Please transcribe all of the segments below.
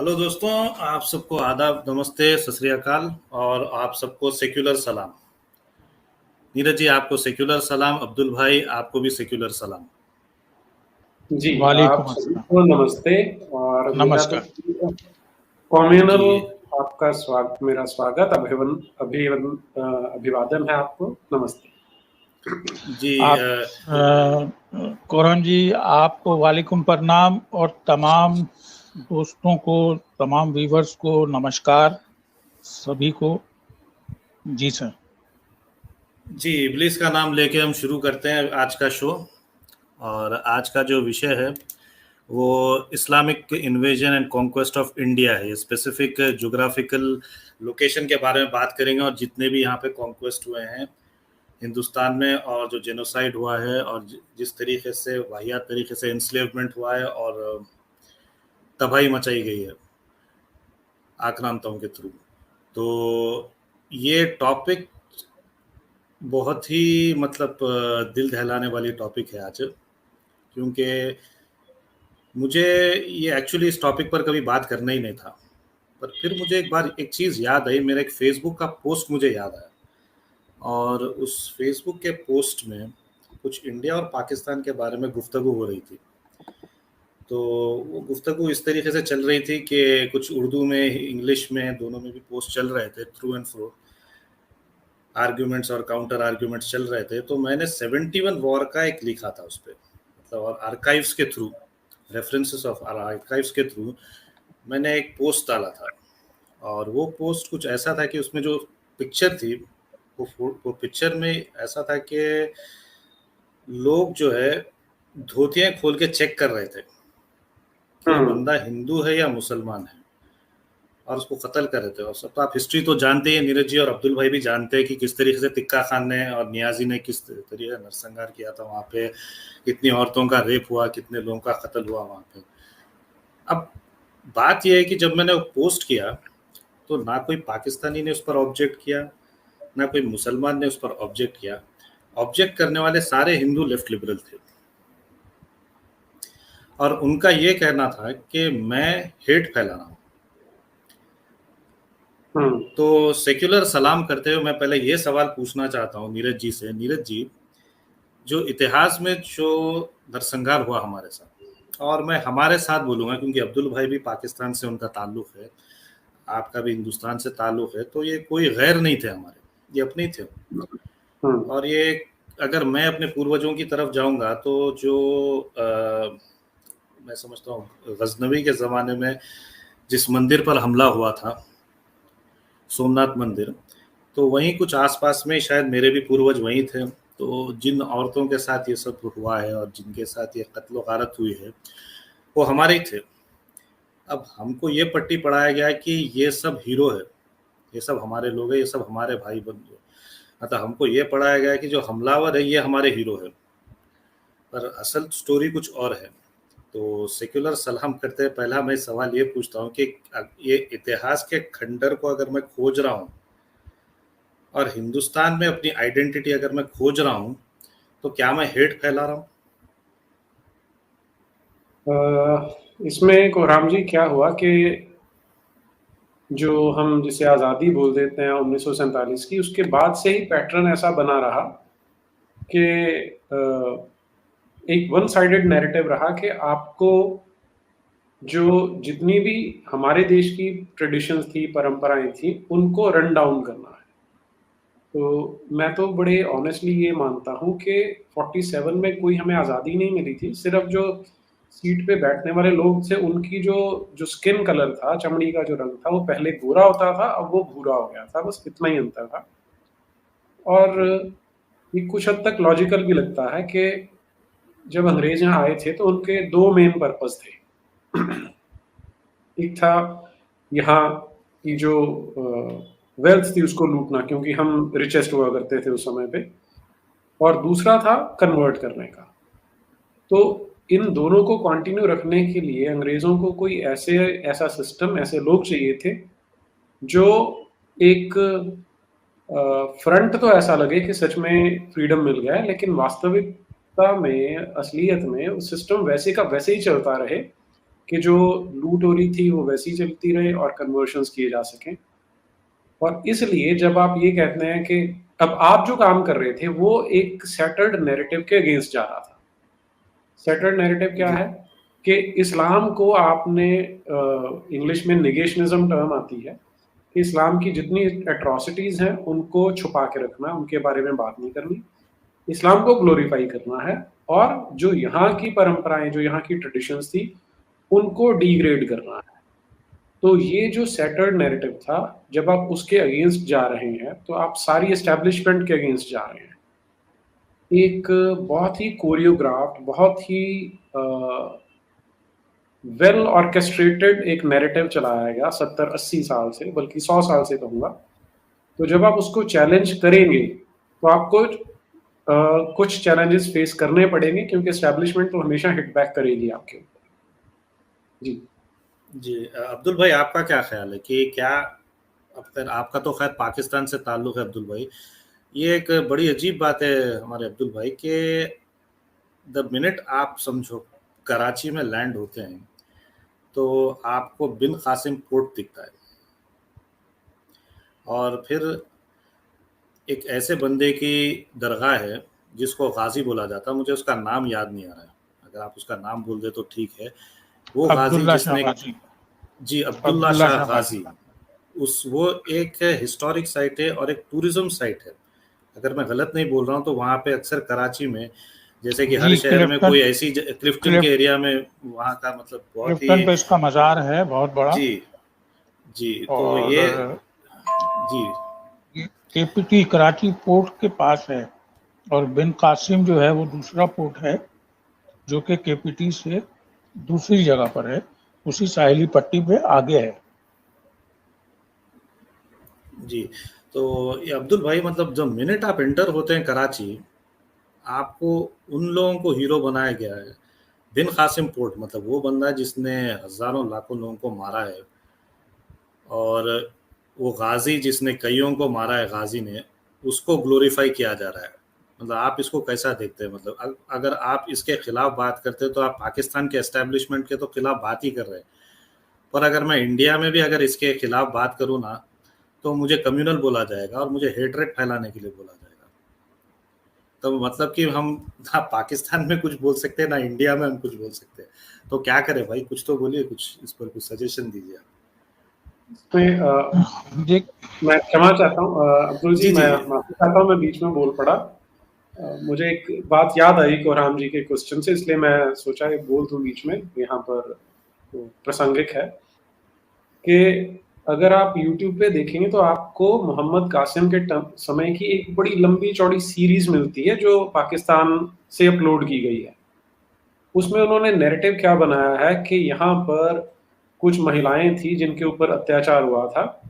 Hello दोस्तों, आप सबको आदाब, नमस्ते, सत श्री अकाल और आप सबको सेक्युलर सलाम। नीरज जी आपको सेक्युलर सलाम, अब्दुल भाई आपको भी सेक्युलर सलाम। जी, आप वालेकुम सभी अस्सलाम। को नमस्ते। और मेरा तो नमस्कार। कॉम्युनल जी आपका मेरा स्वागत, अभिवादन है आपको। नमस्ते। जी आप कुरान जी आपको वालेकुम प्रणाम और तमाम दोस्तों को, तमाम व्यूवर्स को नमस्कार सभी को। जी सर। जी इब्लीस का नाम लेके हम शुरू करते हैं आज का शो। और आज का जो विषय है वो Islamic invasion and conquest of India है। स्पेसिफिक जोग्राफिकल लोकेशन के बारे में बात करेंगे और जितने भी यहाँ पे कॉन्क्वेस्ट हुए हैं हिंदुस्तान में और जो जेनोसाइड हुआ है और जिस तरीके से वाहियात तरीके से इंस्लेवमेंट हुआ है और तबाही मचाई गई है आक्रांताओं के थ्रू। तो ये टॉपिक बहुत ही दिल दहलाने वाली टॉपिक है आज, क्योंकि मुझे ये एक्चुअली इस टॉपिक पर कभी बात करना ही नहीं था। पर फिर मुझे एक बार एक चीज़ याद आई, मेरा एक फेसबुक का पोस्ट मुझे याद आया और उस फेसबुक के पोस्ट में कुछ इंडिया और पाकिस्तान के बारे में गुफ्तगू हो रही थी। तो वो गुफ्तगू इस तरीके से चल रही थी कि कुछ उर्दू में, इंग्लिश में, दोनों में भी पोस्ट चल रहे थे, थ्रू एंड फ्रो आर्ग्यूमेंट्स और काउंटर आर्ग्यूमेंट्स चल रहे थे। तो मैंने 71 वॉर का एक लिखा था उस पर, मतलब और आर्काइव्स के थ्रू, रेफरेंसेस ऑफ आर्काइव्स के थ्रू मैंने एक पोस्ट डाला था। और वो पोस्ट कुछ ऐसा था कि उसमें जो पिक्चर थी वो पिक्चर में ऐसा था कि लोग जो है धोतियां खोल के चेक कर रहे थे कि ये बंदा हिंदू है या मुसलमान है, और उसको कत्ल कर रहे थे। और सब तो आप हिस्ट्री तो जानते हैं, नीरज जी और अब्दुल भाई भी जानते हैं कि किस तरीके से तिक्का खान ने और नियाजी ने किस तरीके से नरसंहार किया था वहाँ पे, कितनी औरतों का रेप हुआ, कितने लोगों का कत्ल हुआ वहाँ पे। अब बात यह है कि जब मैंने वो पोस्ट किया तो ना कोई पाकिस्तानी ने उस पर ऑब्जेक्ट किया, ना कोई मुसलमान ने उस पर ऑब्जेक्ट किया। ऑब्जेक्ट करने वाले सारे हिंदू लेफ्ट लिबरल थे और उनका ये कहना था कि मैं हेट फैला रहा हूँ। तो सेक्युलर सलाम करते हुए मैं पहले ये सवाल पूछना चाहता हूँ नीरज जी से। नीरज जी, जो इतिहास में जो नरसंहार हुआ हमारे साथ, और मैं हमारे साथ बोलूँगा क्योंकि अब्दुल भाई भी पाकिस्तान से उनका ताल्लुक है, आपका भी हिंदुस्तान से ताल्लुक है, तो ये कोई गैर नहीं थे हमारे, ये अपने ही थे। और ये अगर मैं अपने पूर्वजों की तरफ जाऊंगा तो जो मैं समझता हूँ गजनवी के ज़माने में जिस मंदिर पर हमला हुआ था, सोमनाथ मंदिर, तो वहीं कुछ आसपास में शायद मेरे भी पूर्वज वहीं थे। तो जिन औरतों के साथ ये सब हुआ है और जिनके साथ ये कत्ल गारत हुई है वो हमारे ही थे। अब हमको ये पट्टी पढ़ाया गया कि ये सब हीरो है, ये सब हमारे लोग हैं, ये सब हमारे भाई बंधु। मतलब हमको ये पढ़ाया गया कि जो हमलावर है ये हमारे हीरो है, पर असल स्टोरी कुछ और है। तो सेक्युलर सलाम करते हैं, पहला मैं सवाल ये पूछता हूँ कि ये इतिहास के खंडर को अगर मैं खोज रहा हूँ और हिंदुस्तान में अपनी आइडेंटिटी अगर मैं खोज रहा हूँ तो क्या मैं हेट फैला रहा हूँ? इसमें कोराम जी क्या हुआ कि जो हम जिसे आज़ादी बोल देते हैं 1947 की, उसके बाद से ही पैटर्न ऐसा बना रहा कि एक वन साइडेड नैरेटिव रहा कि आपको जो जितनी भी हमारे देश की ट्रेडिशंस थी, परंपराएं थी, उनको रन डाउन करना है। तो मैं तो बड़े ऑनेस्टली ये मानता हूँ कि 47 में कोई हमें आज़ादी नहीं मिली थी। सिर्फ जो सीट पे बैठने वाले लोग थे उनकी जो स्किन कलर था, चमड़ी का जो रंग था, वो पहले गोरा होता था, अब वो भूरा हो गया था, बस इतना ही अंतर था। और ये कुछ हद तक लॉजिकल भी लगता है कि जब अंग्रेज यहाँ आए थे तो उनके 2 मेन पर्पस थे। एक था यहाँ की जो वेल्थ थी उसको लूटना, क्योंकि हम रिचेस्ट हुआ करते थे उस समय पे, और दूसरा था कन्वर्ट करने का। तो इन दोनों को कंटिन्यू रखने के लिए अंग्रेज़ों को कोई ऐसा सिस्टम, ऐसे लोग चाहिए थे जो एक फ्रंट तो ऐसा लगे कि सच में फ्रीडम मिल गया है, लेकिन वास्तविकता में, असलियत में उस सिस्टम वैसे का वैसे ही चलता रहे कि जो लूट हो रही थी वो वैसी चलती रहे और कन्वर्शंस किए जा सकें। और इसलिए जब आप ये कहते हैं कि अब आप जो काम कर रहे थे वो एक सेटल्ड नैरेटिव के अगेंस्ट जा रहा था। सेटल्ड नैरेटिव क्या जी। है कि इस्लाम को आपने इंग्लिश में नेगेशनिज्म टर्म आती है कि इस्लाम की जितनी एट्रॉसिटीज हैं उनको छुपा के रखना, उनके बारे में बात नहीं करनी, इस्लाम को ग्लोरीफाई करना है और जो यहाँ की परंपराएं, जो यहाँ की ट्रेडिशंस थी, उनको डिग्रेड करना है। तो ये जो सेटल्ड नैरेटिव था, जब आप उसके अगेंस्ट जा रहे हैं तो आप सारी एस्टैब्लिशमेंट के अगेंस्ट जा रहे हैं। एक बहुत ही कोरियोग्राफ्ड, बहुत ही वेल ऑर्केस्ट्रेटेड एक नैरेटिव चलाया गया 70-80 साल से, बल्कि 100 साल से कहूँगा। तो जब आप उसको चैलेंज करेंगे तो आपको कुछ चैलेंजेस फेस करने पड़ेंगे, क्योंकि एस्टैब्लिशमेंट तो हमेशा हिट बैक करेगी आपके ऊपर। जी जी अब्दुल भाई, आपका क्या ख्याल है कि क्या, अब खैर आपका तो खैर पाकिस्तान से ताल्लुक है अब्दुल भाई, ये एक बड़ी अजीब बात है हमारे अब्दुल भाई कि द मिनट आप समझो कराची में लैंड होते हैं तो आपको बिन कासिम पोर्ट दिखता है, और फिर एक ऐसे बंदे की दरगाह है जिसको गाजी बोला जाता है, मुझे उसका नाम याद नहीं आ रहा है, अगर आप उसका नाम बोल दे तो ठीक है। वो गाजी अब्दुल्ला शाह जिसने, गाजी। जी अब्दुल्ला अब्दुल्ला शाह शाह गाजी, उस वो एक हिस्टोरिक साइट है और एक टूरिज्म साइट है, अगर मैं गलत नहीं बोल रहा हूँ। तो वहाँ पे अक्सर कराची में, जैसे कि हर जी, शहर में कोई ऐसी क्लिफ्टन के क्लिफ एरिया में वहाँ का मतलब बहुत क्लिफ्टन ही, पे इसका मज़ार है बहुत बड़ा। जी जी, तो और ये, जी केपीटी कराची पोर्ट के पास है, और बिन कासिम जो है वो दूसरा पोर्ट है जो कि केपीटी से दूसरी जगह पर है, उसी साहिली पट्टी पे आगे है। जी। तो ये अब्दुल भाई, मतलब जब मिनट आप एंटर होते हैं कराची, आपको उन लोगों को हीरो बनाया गया है। बिन कासिम पोर्ट मतलब वो बंदा जिसने हजारों लाखों लोगों को मारा है, और वो गाजी जिसने कईयों को मारा है, गाजी ने, उसको ग्लोरीफाई किया जा रहा है। मतलब आप इसको कैसा देखते हैं? मतलब अगर आप इसके खिलाफ बात करते हैं तो आप पाकिस्तान के एस्टेब्लिशमेंट के तो खिलाफ बात ही कर रहे हैं, पर अगर मैं इंडिया में भी अगर इसके खिलाफ बात करूँ ना, तो मुझे कम्युनल बोला जाएगा और मुझे हेटरेट फैलाने के लिए बोला जाएगा। तो मतलब कि हम ना पाकिस्तान में कुछ बोल सकते हैं ना इंडिया में हम कुछ बोल सकते हैं, तो क्या करें भाई? कुछ तो बोलिए, कुछ इस पर कुछ सजेशन दीजिए आप। मैं क्षमा चाहता हूँ अब्दुल जी, जी जी मैं माफी चाहता हूँ, मैं बीच में बोल पड़ा। मुझे एक बात याद आई कोरहाम जी के क्वेश्चन से, इसलिए मैं सोचा ये बोल दूं बीच में, यहाँ पर तो प्रासंगिक है कि अगर आप YouTube पे देखेंगे तो आपको मोहम्मद कासिम के समय की एक बड़ी लंबी चौड़ी सीरीज मिलती है जो पाकिस्तान से अपलोड की गई है। उसमें उन्होंने नैरेटिव क्या बनाया है कि यहाँ पर कुछ महिलाएं थी जिनके ऊपर अत्याचार हुआ था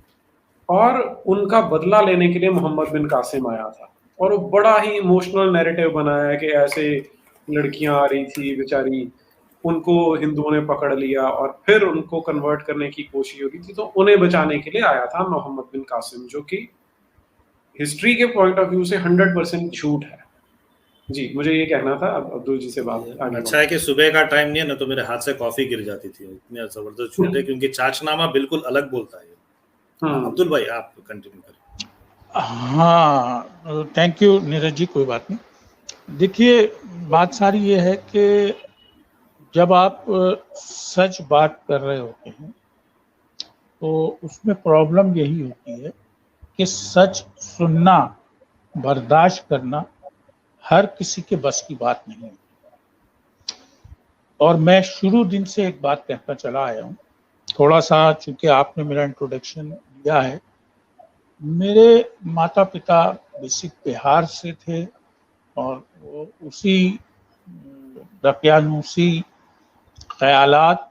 और उनका बदला लेने के लिए मोहम्मद बिन कासिम आया था, और वो बड़ा ही इमोशनल नैरेटिव बनाया है कि ऐसे लड़कियां आ रही थी बेचारी, उनको हिंदुओं ने पकड़ लिया और फिर उनको कन्वर्ट करने की कोशिश हो रही थी, तो उन्हें बचाने के लिए आया था मोहम्मद बिन कासिम, जो कि हिस्ट्री के पॉइंट ऑफ व्यू से 100% झूठ है। जी, मुझे ये कहना था। अब अब्दुल जी से बात आगे अच्छा है कि सुबह का टाइम नहीं है ना, तो मेरे हाथ से कॉफी गिर जाती थी, इतने जबरदस्त झूठ है, क्योंकि चाचनामा बिल्कुल अलग बोलता है। अब्दुल भाई आप कंटिन्यू करें। हाँ, थैंक यू नीरज जी, कोई बात नहीं। देखिए, बात सारी ये है कि जब आप सच बात कर रहे होते हैं तो उसमें प्रॉब्लम यही होती है कि सच सुनना, बर्दाश्त करना हर किसी के बस की बात नहीं है। और मैं शुरू दिन से एक बात कहता चला आया हूँ, थोड़ा सा चूंकि आपने मेरा इंट्रोडक्शन दिया है, मेरे माता पिता बेसिक बिहार से थे और वो उसी दकियानूसी ख्यालात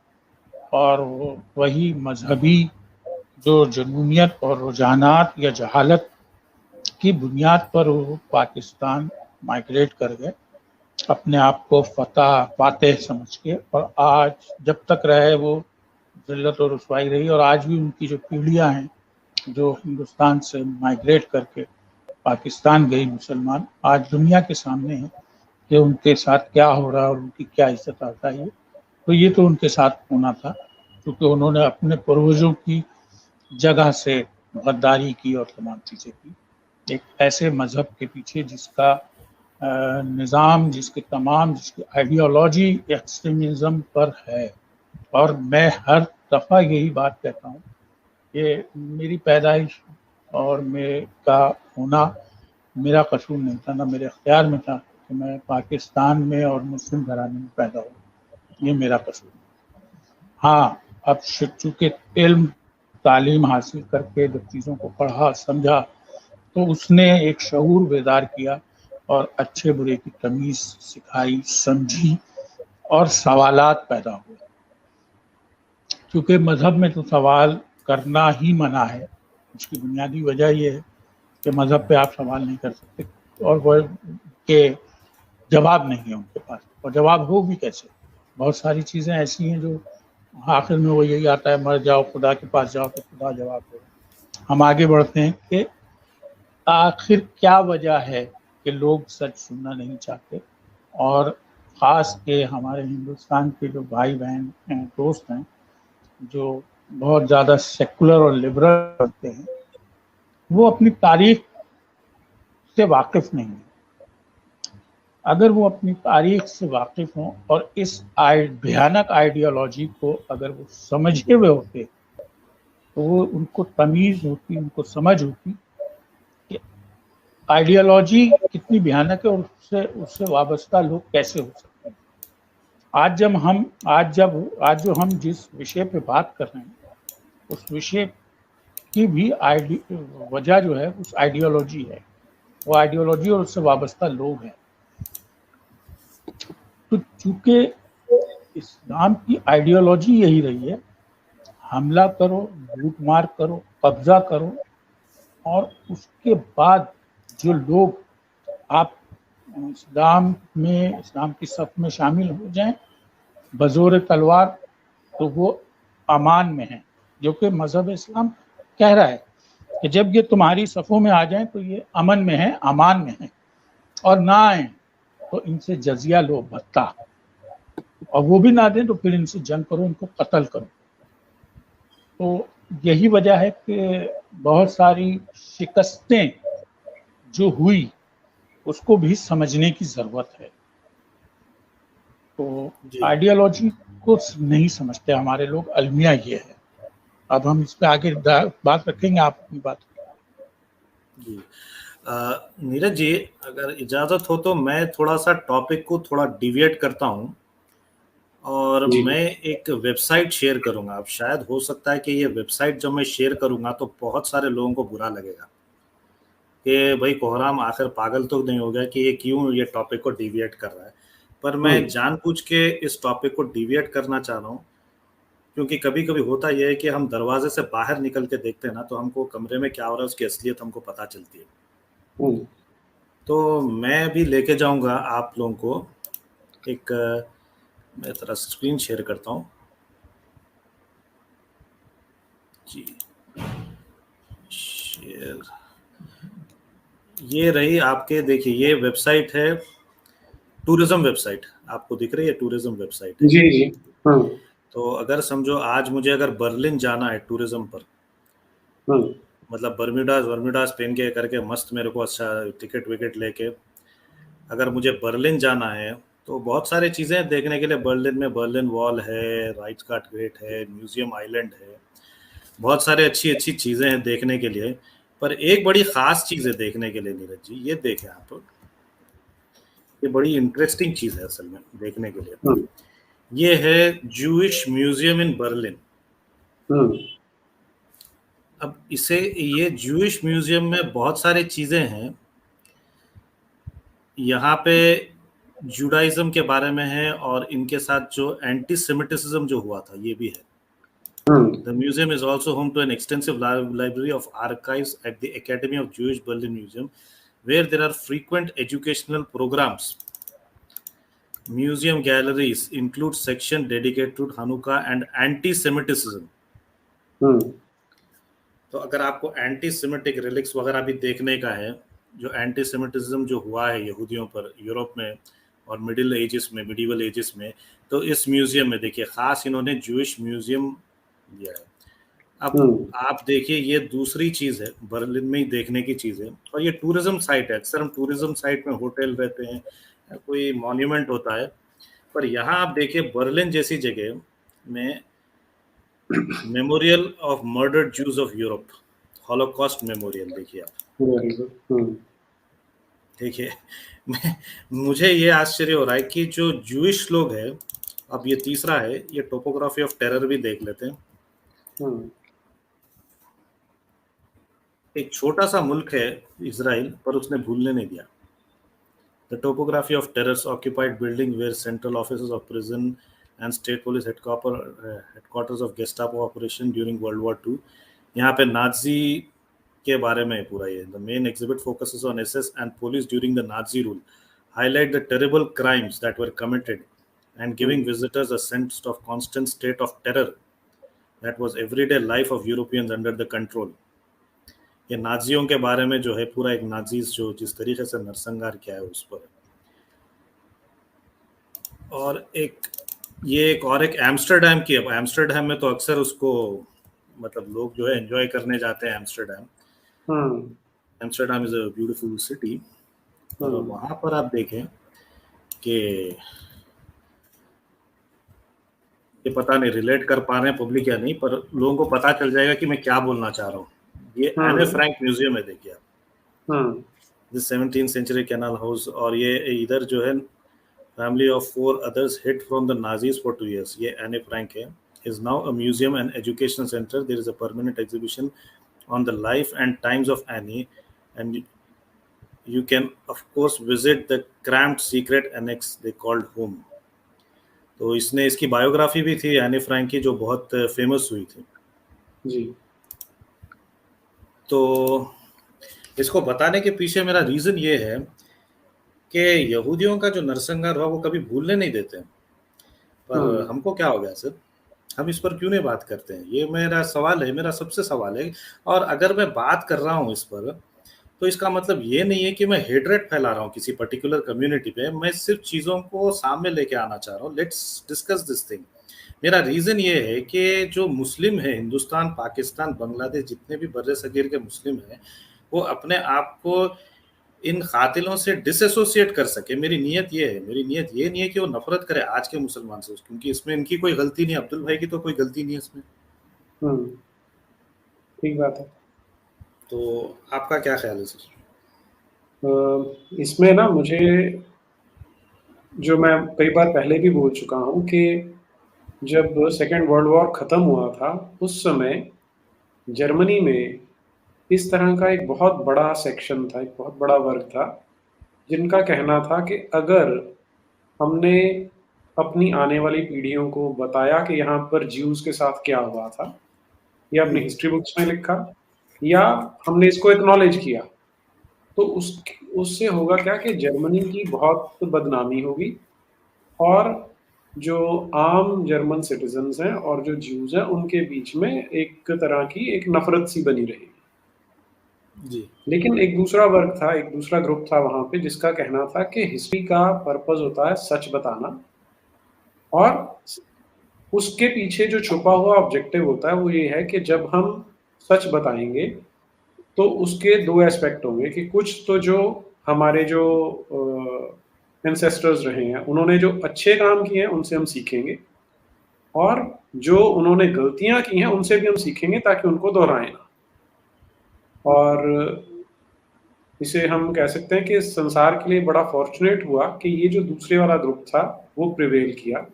और वही मजहबी जो जुनूनियत और रुझानात या जहालत की बुनियाद पर वो पाकिस्तान माइग्रेट कर गए, अपने आप को फातेह समझ के, और आज जब तक रहे वो जिल्लत और रुसवाई रही। और आज भी उनकी जो पीढ़ियां हैं जो हिंदुस्तान से माइग्रेट करके पाकिस्तान गई मुसलमान, आज दुनिया के सामने है कि उनके साथ क्या हो रहा है और उनकी क्या इज्जत आता है। तो ये तो उनके साथ होना था, क्योंकि उन्होंने अपने पूर्वजों की जगह से गद्दारी की और तमाम चीज़ें की एक ऐसे मजहब के पीछे जिसका निज़ाम, जिसकी आइडियोलॉजी एक्सट्रीमिज्म पर है। और मैं हर दफ़ा यही बात कहता हूँ कि मेरी पैदाइश और मेरा होना मेरा कसूर नहीं था, ना मेरे अख्तियार में था कि मैं पाकिस्तान में और मुस्लिम घराने में पैदा हुआ, ये मेरा कसूर नहीं। हाँ, अब चूँकि इल्म तालीम हासिल करके जब चीज़ों को पढ़ा समझा तो उसने एक शऊर बेदार किया और अच्छे बुरे की तमीज़ सिखाई, समझी और सवालात पैदा हुए। क्योंकि मज़हब में तो सवाल करना ही मना है। उसकी बुनियादी वजह ये है कि मज़हब पे आप सवाल नहीं कर सकते और वो के जवाब नहीं है उनके पास, और जवाब हो भी कैसे। बहुत सारी चीज़ें ऐसी हैं जो आखिर में वो यही आता है, मर जाओ खुदा के पास जाओ तो खुदा जवाब देगा। हम आगे बढ़ते हैं कि आखिर क्या वजह है कि लोग सच सुनना नहीं चाहते, और ख़ास के हमारे हिंदुस्तान के जो भाई बहन हैं, दोस्त हैं, जो बहुत ज़्यादा सेकुलर और लिबरल बनते हैं, वो अपनी तारीख से वाकिफ़ नहीं है। अगर वो अपनी तारीख से वाकिफ़ हों और इस भयानक आइडियोलॉजी को अगर वो समझे हुए होते तो वो उनको तमीज़ होती, उनको समझ होती कि आइडियोलॉजी कितनी भयानक है और उससे वाबस्ता लोग कैसे हो सकते हैं। आज जो हम जिस विषय पे बात कर रहे हैं उस विषय की भी वजह जो है उस आइडियोलॉजी है। वो आइडियोलॉजी और उससे वाबस्ता लोग हैं। तो चूंकि इस्लाम की आइडियोलॉजी यही रही है, हमला करो, लूट मार करो, कब्जा करो, और उसके बाद जो लोग आप इस्लाम की सफ में शामिल हो जाएं बजोर तलवार, तो वो अमान में है। जो कि मजहब इस्लाम कह रहा है कि जब ये तुम्हारी सफ़ों में आ जाएं तो ये अमन में है, अमान में है, और ना आए तो इनसे जजिया लो भत्ता, और वो भी ना दें तो फिर इनसे जंग करो, इनको कत्ल करो। तो यही वजह है कि बहुत सारी शिकस्तें जो हुई उसको भी समझने की ज़रूरत है। तो आइडियोलॉजी को नहीं समझते हमारे लोग, अलमिया ये है। अब हम इस पे आगे बात रखेंगे, आप अपनी बात। जी नीरज जी, अगर इजाज़त हो तो मैं थोड़ा सा टॉपिक को थोड़ा डिविएट करता हूँ और मैं एक वेबसाइट शेयर करूंगा। अब शायद हो सकता है कि ये वेबसाइट जब मैं शेयर करूंगा तो बहुत सारे लोगों को बुरा लगेगा कि भाई कोहराम आखिर पागल तो नहीं हो गया कि ये क्यों ये टॉपिक को डिविएट कर रहा है। पर मैं जानबूझ के इस टॉपिक को डिविएट करना चाह रहा हूँ, क्योंकि कभी कभी होता यह है कि हम दरवाजे से बाहर निकल के देखते हैं ना, तो हमको कमरे में क्या हो रहा है उसकी असलियत हमको पता चलती है। तो मैं भी लेके जाऊंगा आप लोगों को एक, मैं थोड़ा स्क्रीन शेयर करता हूँ जी, शेयर। ये रही आपके, देखिए ये वेबसाइट है, टूरिज्म वेबसाइट आपको दिख रही है, टूरिज्म वेबसाइट है। जी जी। हाँ। तो अगर समझो आज मुझे अगर बर्लिन जाना है टूरिज्म पर, मतलब बर्म्यूडाज पहन के करके मस्त मेरे को अच्छा टिकट विकेट लेके अगर मुझे बर्लिन जाना है तो बहुत सारी चीज़ें देखने के लिए बर्लिन में, बर्लिन वॉल है, राइट्सकार्ट ग्रेट है, म्यूजियम आइलैंड है, बहुत सारे अच्छी अच्छी चीज़ें हैं देखने के लिए। पर एक बड़ी ख़ास चीज़ है देखने के लिए नीरज जी, ये देखें आप, ये बड़ी इंटरेस्टिंग चीज़ है असल में देखने के लिए। ये है जूइश म्यूजियम इन बर्लिन। अब ये जूइश म्यूजियम में बहुत सारी चीज़ें हैं, यहाँ पे जुडाइज्म के बारे में है और इनके साथ जो एंटी सेमिटिज्म जो हुआ था ये भी है। The museum is also home to an extensive library of archives at the Academy of Jewish Berlin Museum, where there are frequent educational programs. Museum galleries include section dedicated to Hanukkah and anti-Semitism. तो अगर आपको anti Semitic relics वगैरह भी देखने का है, जो anti Semitism जो हुआ है यहूदियों पर यूरोप में और मिडिवल एजेस में, तो इस म्यूजियम में देखिए खास इन्होंने जूइश म्यूजियम दिया है। अब आप देखिए ये दूसरी चीज है, बर्लिन में ही देखने की चीज है, और ये टूरिज्म साइट है। अक्सर हम टूरिज्म साइट में होटल रहते हैं या कोई मॉन्यूमेंट होता है, पर यहाँ आप देखिए बर्लिन जैसी जगह में memorial of murdered Jews of Europe, holocaust memorial देखिए आप। Very good. देखिए मुझे ये आश्चर्य हो रहा है कि जो जूइश लोग हैं, अब ये तीसरा है, ये टोपोग्राफी ऑफ टेरर भी देख लेते हैं। एक छोटा सा मुल्क है इजराइल, पर उसने भूलने नहीं दिया। The topography of terrors occupied building where central offices of prison and state police headquarters of Gestapo operation during world war II। यहाँ पे नाजी के बारे में पूरा ये। The main exhibit focuses on SS and police during the Nazi rule, highlight the terrible crimes that were committed and giving visitors a sense of constant state of terror that was everyday life of Europeans under the control। ये नाजियों के बारे में जो है पूरा एक Nazis जो जिस तरीके से नरसंहार किया है उस पर। और एक एम्स्टर्डम की। अब एम्स्टर्डम में तो अक्सर उसको मतलब लोग जो है एंजॉय करने जाते हैं Amsterdam. Amsterdam is a beautiful city. और वहां पर आप देखें कि ये पता नहीं रिलेट कर पा रहे हैं पब्लिक या नहीं, पर लोगों को पता चल जाएगा कि मैं क्या बोलना चाह रहा हूँ। ये एने फ्रैंक म्यूजियम है देखिए आप। This 17th century canal house. और ये इधर जो है family of 4 others hid from the Nazis for 2 years। ये एने फ्रैंक है। is now a museum and educational center। there is a permanent exhibition on the life and times of Annie, and you can of course visit the cramped secret annex they called home। तो इसने इसकी biography भी थी Anne Frank की, जो बहुत famous हुई थी जी। तो इसको बताने के पीछे मेरा रीजन ये है कि यहूदियों का जो नरसंहार हुआ वो कभी भूलने नहीं देते, पर हमको क्या हो गया सर, हम इस पर क्यों नहीं बात करते हैं? ये मेरा सवाल है, मेरा सबसे सवाल है। और अगर मैं बात कर रहा हूँ इस पर, तो इसका मतलब ये नहीं है कि मैं हेट्रेड फैला रहा हूँ किसी पर्टिकुलर कम्युनिटी पे। मैं सिर्फ चीज़ों को सामने लेके आना चाह रहा हूँ। Let's discuss this thing. मेरा रीज़न ये है कि जो मुस्लिम है, हिंदुस्तान, पाकिस्तान, बांग्लादेश, जितने भी बर्रे सगीर के मुस्लिम हैं, वो अपने आप को इन कातिलों से डिसएसोसिएट कर सके। मेरी नीयत ये है। मेरी नीयत ये नहीं है कि वो नफरत करे आज के मुसलमान से, क्योंकि इसमें इनकी कोई गलती नहीं। अब्दुल भाई की तो कोई गलती नहीं है इसमें। ठीक बात है। तो आपका क्या ख्याल है सर? इसमें ना मुझे, जो मैं कई बार पहले भी बोल चुका हूँ कि जब सेकेंड वर्ल्ड वॉर ख़त्म हुआ था, उस समय जर्मनी में इस तरह का एक बहुत बड़ा सेक्शन था, एक बहुत बड़ा वर्ग था, जिनका कहना था कि अगर हमने अपनी आने वाली पीढ़ियों को बताया कि यहाँ पर ज्यूज़ के साथ क्या हुआ था, या अपनी हिस्ट्री बुक्स में लिखा, या हमने इसको एक्नॉलेज किया, तो उससे होगा क्या कि जर्मनी की बहुत बदनामी होगी, और जो आम जर्मन सिटीजन्स हैं और जो ज्यूज़ हैं उनके बीच में एक तरह की एक नफरत सी बनी रहेगी जी। लेकिन एक दूसरा वर्ग था, एक दूसरा ग्रुप था वहाँ पे, जिसका कहना था कि हिस्ट्री का पर्पस होता है सच बताना, और उसके पीछे जो छुपा हुआ ऑब्जेक्टिव होता है वो ये है कि जब हम सच बताएंगे तो उसके 2 एस्पेक्ट होंगे कि कुछ तो जो हमारे जो एंसेस्टर्स रहे हैं उन्होंने जो अच्छे काम किए हैं उनसे हम सीखेंगे, और जो उन्होंने गलतियां की हैं उनसे भी हम सीखेंगे ताकि उनको दोहराएं ना। और इसे हम कह सकते हैं कि संसार के लिए बड़ा फॉर्चुनेट हुआ कि ये जो दूसरे वाला ग्रुप था वो प्रिवेल किया,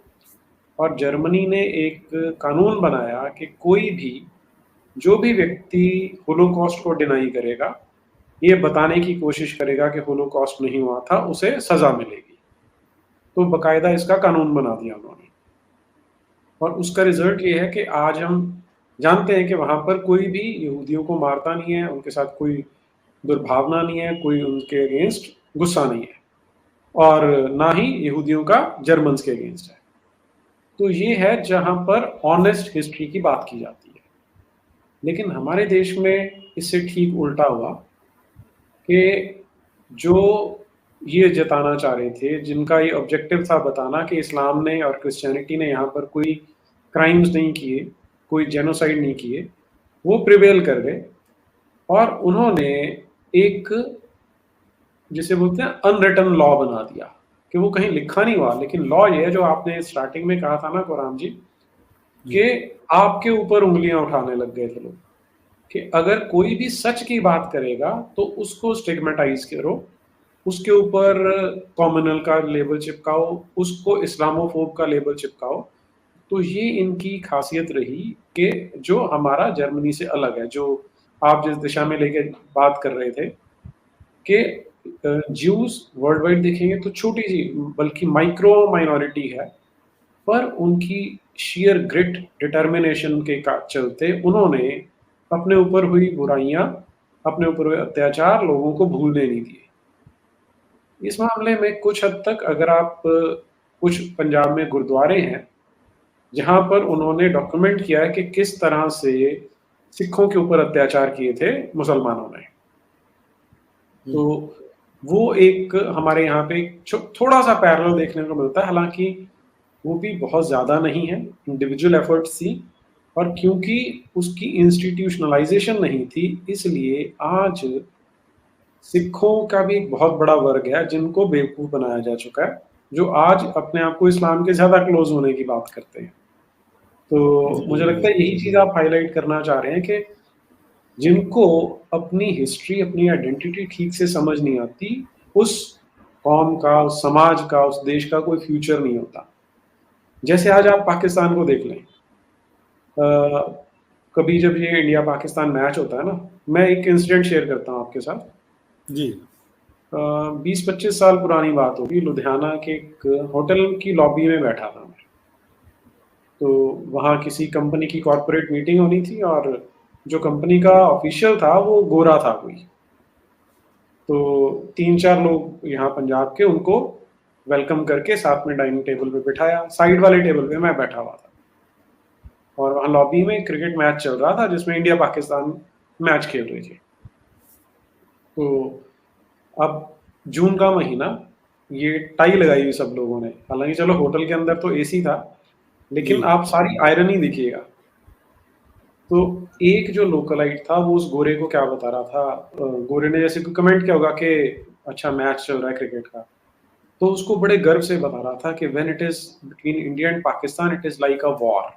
और जर्मनी ने एक कानून बनाया कि कोई भी जो भी व्यक्ति होलोकॉस्ट को डिनाई करेगा, ये बताने की कोशिश करेगा कि होलोकॉस्ट नहीं हुआ था, उसे सजा मिलेगी। तो बकायदा इसका कानून बना दिया उन्होंने, और उसका रिजल्ट ये है कि आज हम जानते हैं कि वहाँ पर कोई भी यहूदियों को मारता नहीं है, उनके साथ कोई दुर्भावना नहीं है, कोई उनके अगेंस्ट गुस्सा नहीं है, और ना ही यहूदियों का जर्मन्स के अगेंस्ट है। तो ये है जहाँ पर ऑनेस्ट हिस्ट्री की बात की जाती है। लेकिन हमारे देश में इससे ठीक उल्टा हुआ कि जो ये जताना चाह रहे थे, जिनका ये ऑब्जेक्टिव था बताना कि इस्लाम ने और क्रिश्चियनिटी ने यहाँ पर कोई क्राइम्स नहीं किए, कोई जेनोसाइड नहीं किए, वो प्रिवेल कर गए और उन्होंने एक जिसे बोलते हैं अनरिटन लॉ बना दिया कि वो कहीं लिखा नहीं हुआ, लेकिन लॉ ये है जो आपने स्टार्टिंग में कहा था ना कुरान जी, कि आपके ऊपर उंगलियां उठाने लग गए थे लोग कि अगर कोई भी सच की बात करेगा तो उसको स्टिग्मेटाइज करो, उसके ऊपर कॉम्युनल का लेबल चिपकाओ, उसको इस्लामोफोब का लेबल चिपकाओ। तो ये इनकी खासियत रही कि जो हमारा जर्मनी से अलग है, जो आप जिस दिशा में लेके बात कर रहे थे कि ज्यूज वर्ल्ड वाइड देखेंगे तो छोटी सी बल्कि माइक्रो माइनॉरिटी है, पर उनकी शेयर ग्रिट डिटर्मिनेशन के चलते उन्होंने अपने ऊपर हुई बुराइयां, अपने ऊपर हुए अत्याचार लोगों को भूलने नहीं दिए। इस मामले में कुछ हद तक अगर आप कुछ पंजाब में गुरुद्वारे हैं जहां पर उन्होंने डॉक्यूमेंट किया है कि किस तरह से सिखों के ऊपर अत्याचार किए थे मुसलमानों ने, तो वो एक हमारे यहाँ पे थोड़ा सा पैरेलल देखने को मिलता है, हालांकि वो भी बहुत ज़्यादा नहीं है, इंडिविजुअल एफर्ट्स थी, और क्योंकि उसकी इंस्टीट्यूशनलाइजेशन नहीं थी इसलिए आज सिखों का भी एक बहुत बड़ा वर्ग है जिनको बेवकूफ़ बनाया जा चुका है, जो आज अपने आप को इस्लाम के ज़्यादा क्लोज होने की बात करते हैं। तो मुझे लगता है यही चीज़ आप हाईलाइट करना चाह रहे हैं कि जिनको अपनी हिस्ट्री, अपनी आइडेंटिटी ठीक से समझ नहीं आती, उस कौम का, उस समाज का, उस देश का कोई फ्यूचर नहीं होता। जैसे आज आप पाकिस्तान को देख लें, कभी जब ये इंडिया पाकिस्तान मैच होता है ना, मैं एक इंसिडेंट शेयर करता हूँ आपके साथ जी। 20-25 साल पुरानी बात होगी, लुधियाना के एक होटल की लॉबी में बैठा था मैं। तो वहाँ किसी कंपनी की कॉर्पोरेट मीटिंग होनी थी और जो कंपनी का ऑफिशियल था वो गोरा था कोई। तो 3-4 लोग यहाँ पंजाब के, उनको वेलकम करके साथ में डाइनिंग टेबल पे बिठाया, साइड वाले टेबल पे मैं बैठा हुआ था और वहाँ लॉबी में क्रिकेट मैच चल रहा था जिसमें इंडिया पाकिस्तान मैच खेल रही थी। तो अब जून का महीना, ये टाई लगाई हुई सब लोगों ने, हालांकि चलो होटल के अंदर तो एसी था, लेकिन आप सारी आयरनी देखिएगा। तो एक जो लोकलाइट था वो उस गोरे को क्या बता रहा था, गोरे ने जैसे कोई कमेंट किया होगा कि अच्छा मैच चल रहा है क्रिकेट का, तो उसको बड़े गर्व से बता रहा था कि when it is between India and Pakistan it is like a war.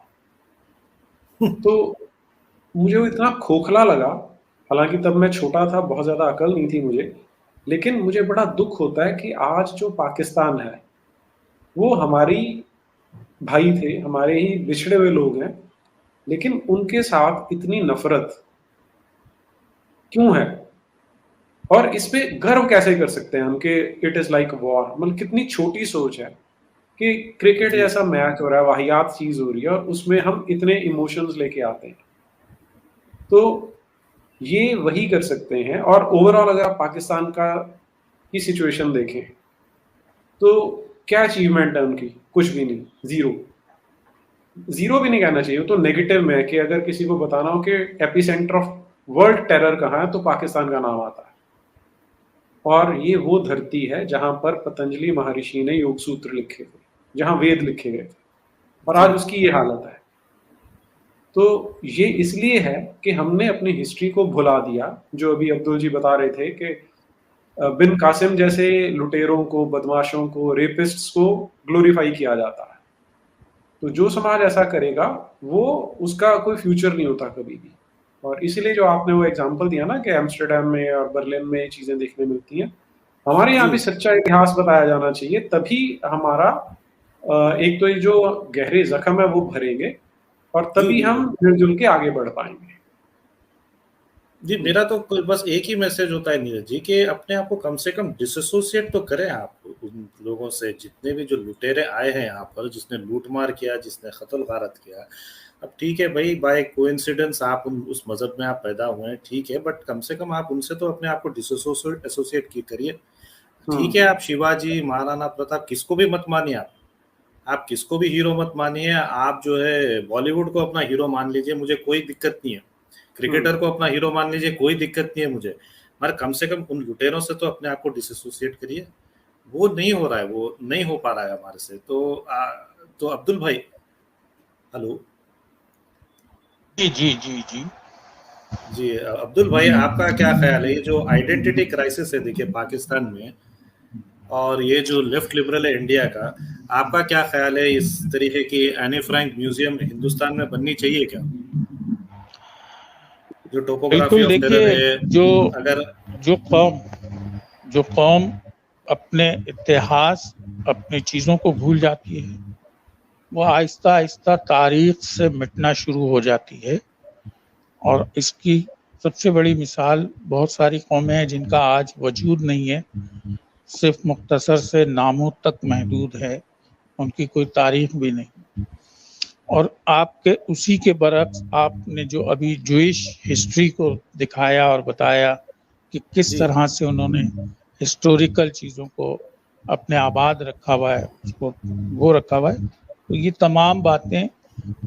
तो मुझे वो इतना खोखला लगा, हालांकि तब मैं छोटा था, बहुत ज़्यादा अकल नहीं थी मुझे, लेकिन मुझे बड़ा दुख होता है कि आज जो पाकिस्तान है वो हमारी भाई थे, हमारे ही बिछड़े हुए लोग हैं, लेकिन उनके साथ इतनी नफरत क्यों है, और इस पे गर्व कैसे कर सकते हैं हम कि इट इज़ लाइक वॉर। मतलब कितनी छोटी सोच है कि क्रिकेट जैसा मैच हो रहा है, वाहियात चीज़ हो रही है और उसमें हम इतने इमोशंस लेके आते हैं। तो ये वही कर सकते हैं। और ओवरऑल अगर आप पाकिस्तान का की सिचुएशन देखें तो क्या अचीवमेंट है उनकी? कुछ भी नहीं, ज़ीरो। ज़ीरो भी नहीं कहना चाहिए, तो नेगेटिव में है कि अगर किसी को बताना हो कि एपिसेंटर ऑफ वर्ल्ड टेरर कहाँ है तो पाकिस्तान का नाम आता है। और ये वो धरती है जहाँ पर पतंजलि महर्षि ने योग सूत्र लिखे थे, जहाँ वेद लिखे गए थे, और आज उसकी ये हालत है। तो ये इसलिए है कि हमने अपनी हिस्ट्री को भुला दिया, जो अभी अब्दुल जी बता रहे थे कि बिन कासिम जैसे लुटेरों को, बदमाशों को, रेपिस्ट्स को ग्लोरीफाई किया जाता है। तो जो समाज ऐसा करेगा वो, उसका कोई फ्यूचर नहीं होता कभी भी। और इसीलिए जो आपने वो एग्जांपल दिया ना कि एम्स्टर्डम में और बर्लिन में ये चीज़ें देखने मिलती हैं, हमारे यहाँ भी सच्चा इतिहास बताया जाना चाहिए, तभी हमारा एक तो ये जो गहरे ज़ख्म है वो भरेंगे और तभी हम मिलजुल के आगे बढ़ पाएंगे। जी, मेरा तो बस एक ही मैसेज होता है नीरज जी कि अपने आप को कम से कम डिसोसिएट तो करें आप उन लोगों से, जितने भी जो लुटेरे आए हैं यहाँ पर, जिसने लूटमार किया, जिसने कत्ल गारत किया। अब ठीक है भाई, बाय कोइंसिडेंस आप उस मजहब में आप पैदा हुए हैं, ठीक है, बट कम से कम आप उनसे तो अपने आप को डिसोसिएट एसोसिएट की करिए। ठीक है, आप शिवाजी, महाराणा प्रताप, किसको भी मत मानिए, आप किसको भी हीरो मत मानिए, आप जो है बॉलीवुड को अपना हीरो मान लीजिए, मुझे कोई दिक्कत नहीं है। क्रिकेटर को अपना हीरो मान लीजिए, कोई दिक्कत नहीं है मुझे, मगर कम से कम उन लुटेरों से तो अपने आप को डिसोसिएट करिए। वो नहीं हो रहा है, वो नहीं हो पा रहा है हमारे से। तो अब्दुल भाई, हेलो जी जी जी जी। जी, अब्दुल भाई आपका क्या ख्याल है, ये जो आइडेंटिटी क्राइसिस है देखिए पाकिस्तान में, और ये जो लेफ्ट लिबरल है इंडिया का, आपका क्या ख्याल है, इस तरीके की एनी फ्रैंक म्यूजियम हिंदुस्तान में बननी चाहिए क्या? जो टोपोग्राफी बिल्कुल, ऑफ टेरर देखिए, है, जो अगर जो कौम जो कौम अपने इतिहास, अपनी चीज़ों को भूल जाती है, वो आहिस्ता आहिस्ता तारीख से मिटना शुरू हो जाती है। और इसकी सबसे बड़ी मिसाल बहुत सारी कौमें हैं जिनका आज वजूद नहीं है, सिर्फ मुख्तसर से नामों तक महदूद है, उनकी कोई तारीख भी नहीं। और आपके उसी के बरक्स आपने जो अभी जूइश हिस्ट्री को दिखाया और बताया कि किस जी तरह से उन्होंने हिस्टोरिकल चीज़ों को अपने आबाद रखा हुआ है, उसको वो रखा हुआ है, तो ये तमाम बातें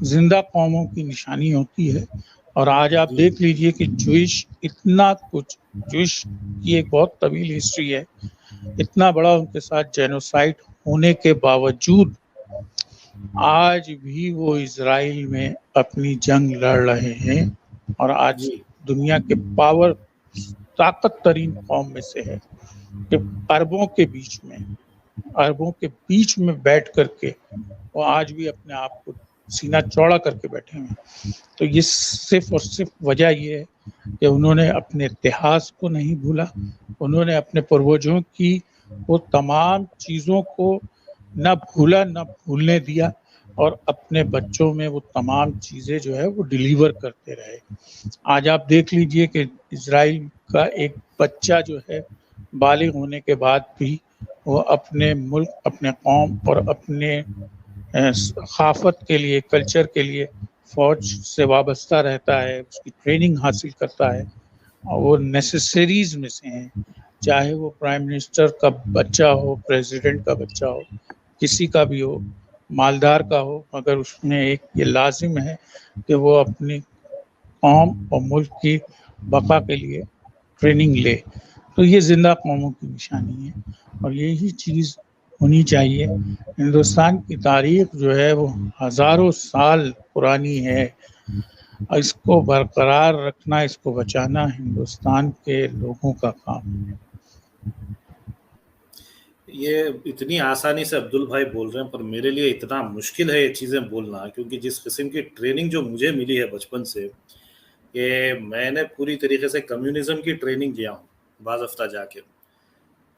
जिंदा कौमों की निशानी होती है। और आज आप जी देख लीजिए कि जूइश इतना कुछ, जूइश की एक बहुत तवील हिस्ट्री है, इतना बड़ा उनके साथ जेनोसाइड होने के बावजूद आज भी वो इजराइल में अपनी जंग लड़ रहे हैं और आज जी दुनिया के पावर ताकत तरीन कौम में से है कि अरबों के बीच में बैठ करके वो आज भी अपने आप को सीना चौड़ा करके बैठे हैं। तो ये सिर्फ और सिर्फ वजह ये है कि उन्होंने अपने इतिहास को नहीं भूला, उन्होंने अपने पूर्वजों की वो तमाम चीज़ों को न भूला न भूलने दिया, और अपने बच्चों में वो तमाम चीज़ें जो है वो डिलीवर करते रहे। आज आप देख लीजिए कि इजराइल का एक बच्चा जो है बालिग होने के बाद भी वो अपने मुल्क, अपने कौम और अपने सकाफत के लिए, कल्चर के लिए फौज से वाबस्ता रहता है, उसकी ट्रेनिंग हासिल करता है, और वो नेसेसरीज में से हैं। चाहे वो प्राइम मिनिस्टर का बच्चा हो, प्रेसिडेंट का बच्चा हो, किसी का भी हो, मालदार का हो, मगर उसमें एक ये लाजिम है कि वो अपनी कौम और मुल्क की बका के लिए ट्रेनिंग ले। तो ये जिंदा कौमों की निशानी है और यही चीज़ होनी चाहिए। हिंदुस्तान की तारीख जो है वो हज़ारों साल पुरानी है, और इसको बरकरार रखना, इसको बचाना हिंदुस्तान के लोगों का काम है। ये इतनी आसानी से अब्दुल भाई बोल रहे हैं, पर मेरे लिए इतना मुश्किल है ये चीज़ें बोलना, क्योंकि जिस किस्म की ट्रेनिंग जो मुझे मिली है बचपन से, कि मैंने पूरी तरीके से कम्युनिज्म की ट्रेनिंग किया हूँ बाज़ हफ्ता जाके।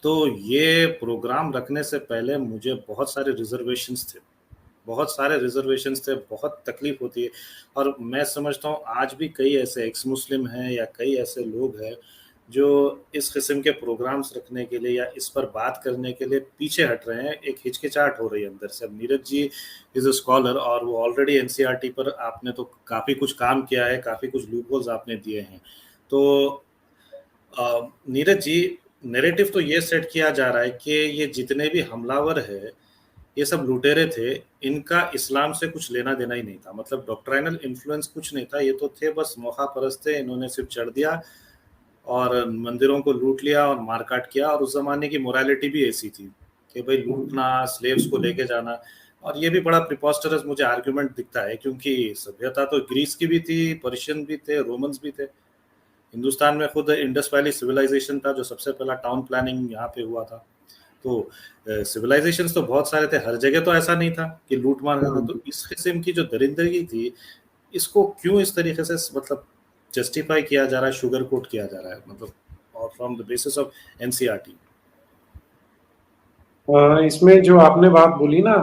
तो ये प्रोग्राम रखने से पहले मुझे बहुत सारे रिजर्वेशंस थे, बहुत तकलीफ होती है। और मैं समझता हूँ आज भी कई ऐसे एक्स मुस्लिम हैं या कई ऐसे लोग हैं जो इस किस्म के प्रोग्राम्स रखने के लिए या इस पर बात करने के लिए पीछे हट रहे हैं, एक हिचकिचाहट हो रही है अंदर से। अब Neeraj ji is a scholar और वो ऑलरेडी एनसीईआरटी पर आपने तो काफ़ी कुछ काम किया है, काफ़ी कुछ लूपहोल्स आपने दिए हैं। तो नीरज जी, नैरेटिव तो ये सेट किया जा रहा है कि ये जितने भी हमलावर है, ये सब लुटेरे थे, इनका इस्लाम से कुछ लेना देना ही नहीं था, मतलब डॉक्ट्राइनल इन्फ्लुएंस कुछ नहीं था, ये तो थे बस मौका परस्त थे, इन्होंने सिर्फ चढ़ दिया और मंदिरों को लूट लिया और मारकाट किया। और उस जमाने की मोरालिटी भी ऐसी थी कि भाई लूटना, स्लेव्स को लेके जाना। और ये भी बड़ा प्रिपोस्टरस मुझे आर्ग्यूमेंट दिखता है, क्योंकि सभ्यता तो ग्रीस की भी थी, पर्शियन भी थे, रोमन्स भी थे। हिंदुस्तान में खुद इंडस वैली सिविलाइजेशन था जो सबसे पहला टाउन प्लानिंग यहाँ पे हुआ था। तो सिविलाइजेशन तो बहुत सारे थे, हर जगह तो ऐसा नहीं था कि लूट मार करना। तो इस किस्म की जो दरिंदगी थी, इसको क्यों इस तरीके से मतलब जस्टिफाई किया जा रहा है, शुगर कोट किया जा रहा है, मतलब और from the basis of NCERT? इसमें जो आपने बात बोली ना,